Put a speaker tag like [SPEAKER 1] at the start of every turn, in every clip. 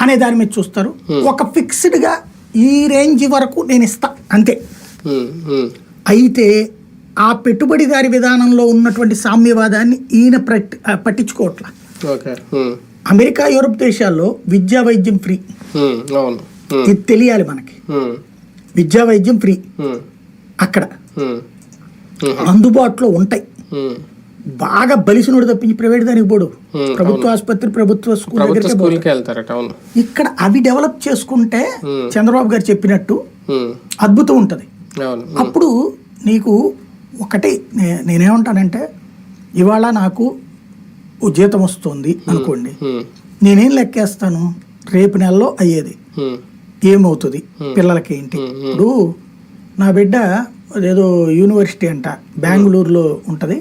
[SPEAKER 1] అనే దాని మీద చూస్తారు. ఒక ఫిక్స్డ్గా ఈ రేంజ్ వరకు నేను ఇస్తా అంతే. అయితే ఆ పెట్టుబడిదారి విధానంలో ఉన్నటువంటి సామ్యవాదాన్ని ఈయన పట్టించుకోవట్లా. అమెరికా, యూరోప్ దేశాల్లో విద్యా వైద్యం ఫ్రీ, ఇది తెలియాలి మనకి. విద్యా వైద్యం ఫ్రీ అక్కడ అందుబాటులో ఉంటాయి. బాగా బలిసినోడు తప్పించి ప్రైవేట్ దానికి పోడు, ప్రభుత్వ ఆసుపత్రి, ప్రభుత్వ స్కూల్ దగ్గరికి వెళ్తారట. ఇక్కడ అవి డెవలప్ చేసుకుంటే చంద్రబాబు గారు చెప్పినట్టు అద్భుతం ఉంటది. అప్పుడు నీకు ఒకటి నేనేమంటానంటే, ఇవాళ నాకు జీతం వస్తుంది అనుకోండి, నేనేం లెక్కేస్తాను, రేపు నెలలో అయ్యేది ఏమవుతుంది, పిల్లలకి ఏంటి. ఇప్పుడు నా బిడ్డ ఏదో యూనివర్సిటీ అంట బెంగళూరులో ఉంటది,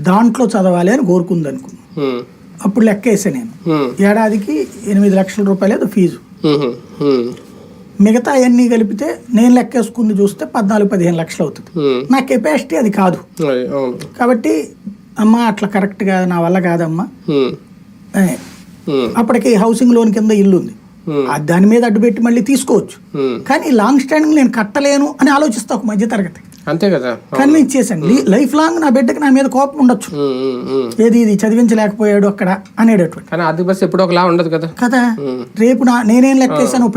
[SPEAKER 1] దాంట్లో చదవాలి అని కోరుకుంది అనుకో, అప్పుడు లెక్క వేసా నేను, ఏడాదికి 8 లక్షల రూపాయలు ఏదో ఫీజు, మిగతా అవన్నీ కలిపితే నేను లెక్కేసుకుంది చూస్తే 14-15 లక్షలు అవుతుంది. నా కెపాసిటీ అది కాదు. కాబట్టి అమ్మ అట్లా కరెక్ట్ గా నా వల్ల కాదమ్మా, అప్పటికి హౌసింగ్ లోన్ కింద ఇల్లు ఉంది, దాని మీద అడ్డుపెట్టి మళ్ళీ తీసుకోవచ్చు. కానీ లాంగ్ స్టాండింగ్ నేను కట్టలేను అని ఆలోచిస్తా ఒక మధ్య తరగతి, అంతే కదా, కన్విన్స్ చేశాను. లైఫ్ లాంగ్ నా బిడ్డకి నా మీద కోపం ఉండొచ్చు, ఏది ఇది చదివించలేకపోయాడు అక్కడ అనేటటువంటి. ఎప్పుడో ఒకలా ఉండదు కదా కదా. రేపు నేనేం లెక్కేసాను,